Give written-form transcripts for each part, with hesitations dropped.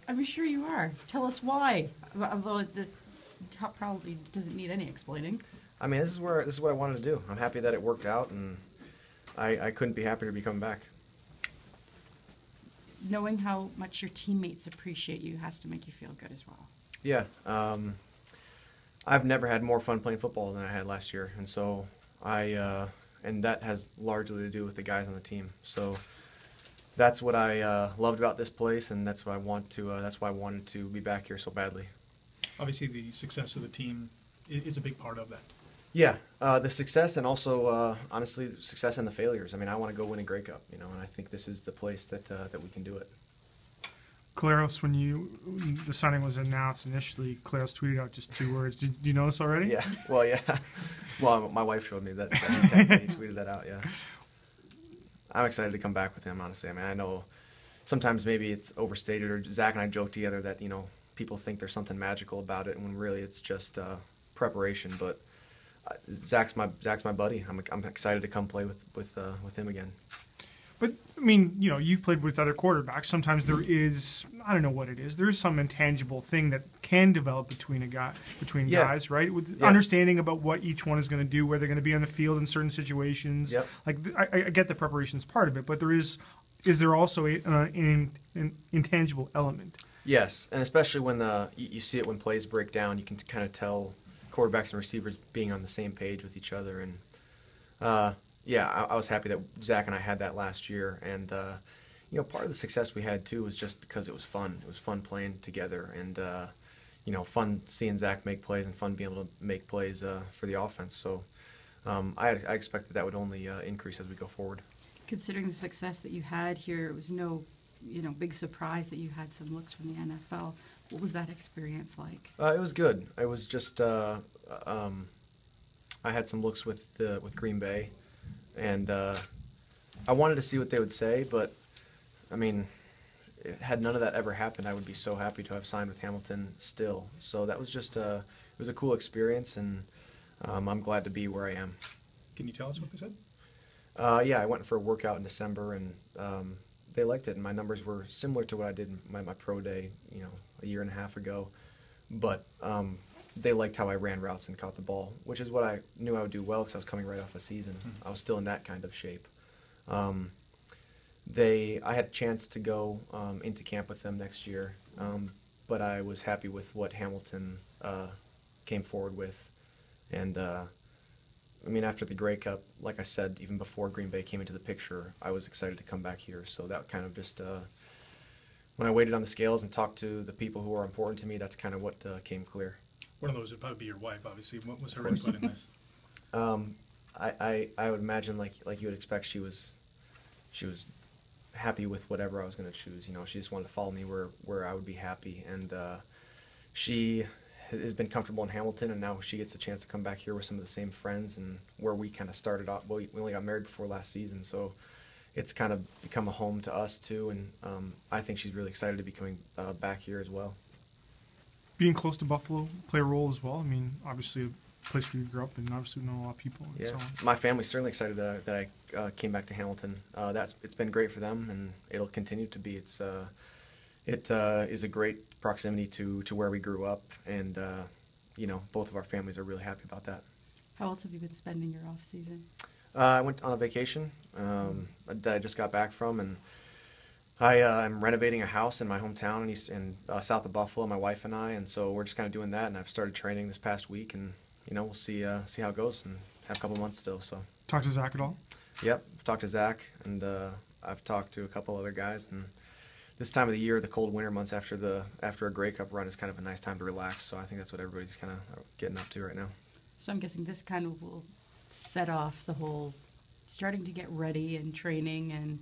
I'm sure you are. Tell us why. Although the top probably doesn't need any explaining. I mean, this is what I wanted to do. I'm happy that it worked out, and I couldn't be happier to be coming back. Knowing how much your teammates appreciate you has to make you feel good as well. Yeah, I've never had more fun playing football than I had last year, and so and that has largely to do with the guys on the team. So that's what I loved about this place, and that's what I want to. That's why I wanted to be back here so badly. Obviously, the success of the team is a big part of that. Yeah, the success and also honestly, the success and the failures. I mean, I want to go win a Grey Cup, and I think this is the place that that we can do it. Claros, when the signing was announced initially, Claros tweeted out just 2 words. Did you know this already? Yeah. Well, yeah. Well, my wife showed me that he tweeted that out. Yeah. I'm excited to come back with him. Honestly, I mean, I know sometimes maybe it's overstated, or Zach and I joke together that people think there's something magical about it, when really it's just preparation. But Zach's my buddy. I'm excited to come play with him again. But, I mean, you've played with other quarterbacks. Sometimes there is, I don't know what it is, there is some intangible thing that can develop between guys, right? With understanding about what each one is going to do, where they're going to be on the field in certain situations. Yep. Like, I get the preparation is part of it, but is there also an intangible element? Yes, and especially when you see it when plays break down, you can kind of tell quarterbacks and receivers being on the same page with each other. And yeah, I was happy that Zach and I had that last year, and part of the success we had too was just because it was fun. It was fun playing together, and fun seeing Zach make plays, and fun being able to make plays for the offense. So I expect that would only increase as we go forward. Considering the success that you had here, it was no big surprise that you had some looks from the NFL. What was that experience like? It was good. It was just I had some looks with Green Bay. And I wanted to see what they would say, but, I mean, had none of that ever happened, I would be so happy to have signed with Hamilton still. So that was just it was a cool experience, and I'm glad to be where I am. Can you tell us what they said? Yeah, I went for a workout in December, and they liked it, and my numbers were similar to what I did in my pro day, a year and a half ago. But they liked how I ran routes and caught the ball, which is what I knew I would do well because I was coming right off a season. I was still in that kind of shape. I had a chance to go into camp with them next year, but I was happy with what Hamilton came forward with. And, I mean, after the Grey Cup, like I said, even before Green Bay came into the picture, I was excited to come back here. So that kind of just, when I waited on the scales and talked to the people who are important to me, that's kind of what came clear. One of those would probably be your wife, obviously. What was her input in this? I would imagine, like you would expect, she was happy with whatever I was going to choose. She just wanted to follow me where I would be happy, and she has been comfortable in Hamilton, and now she gets a chance to come back here with some of the same friends, and where we kind of started off. Well, we only got married before last season, so it's kind of become a home to us too, and I think she's really excited to be coming back here as well. Being close to Buffalo play a role as well. I mean, obviously a place where you grew up, and obviously know a lot of people. And yeah, so on. My family's certainly excited that I came back to Hamilton. It's been great for them, and it'll continue to be. It is a great proximity to where we grew up, and both of our families are really happy about that. How else have you been spending your off season? I went on a vacation that I just got back from, and I'm renovating a house in my hometown in south of Buffalo, my wife and I, and so we're just kind of doing that. And I've started training this past week, and we'll see how it goes, and have a couple months still. So. Talk to Zach at all? Yep, I've talked to Zach, and I've talked to a couple other guys. And this time of the year, the cold winter months after a Grey Cup run, is kind of a nice time to relax. So I think that's what everybody's kind of getting up to right now. So I'm guessing this kind of will set off the whole starting to get ready and training and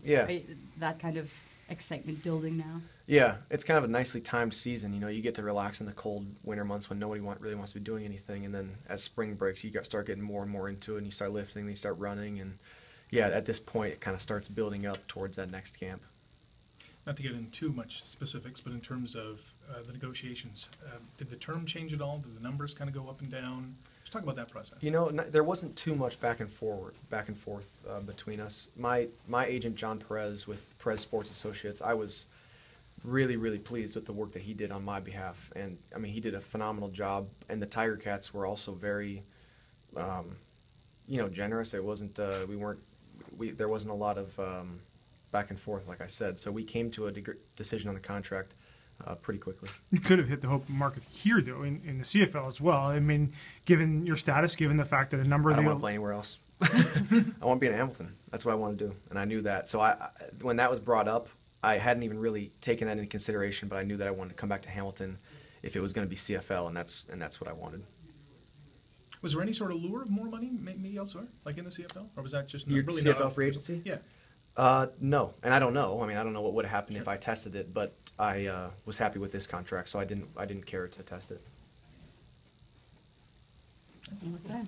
that kind of excitement building now. Yeah, it's kind of a nicely timed season. You get to relax in the cold winter months when nobody really wants to be doing anything, and then as spring breaks, you start getting more and more into it, and you start lifting, then you start running, and yeah, at this point, it kind of starts building up towards that next camp. Not to get into too much specifics, but in terms of the negotiations, did the term change at all? Did the numbers kind of go up and down? Just talk about that process. There wasn't too much back and forth between us. My agent, John Perez, with Perez Sports Associates, I was really, really pleased with the work that he did on my behalf. And I mean, he did a phenomenal job. And the Tiger Cats were also very, generous. It wasn't, there wasn't a lot of back and forth, like I said. So we came to a decision on the contract pretty quickly. You could have hit the hope market here, though, in the CFL as well. I mean, given your status, given the fact that a number of I don't want to play anywhere else. I want to be in Hamilton. That's what I want to do, and I knew that. So when that was brought up, I hadn't even really taken that into consideration, but I knew that I wanted to come back to Hamilton if it was going to be CFL, and that's what I wanted. Was there any sort of lure of more money, maybe elsewhere, like in the CFL, or was that just Your really CFL not free agency? Yeah. No, and I don't know. I mean, I don't know what would have happened if I tested it, but I was happy with this contract, so I didn't care to test it. Okay.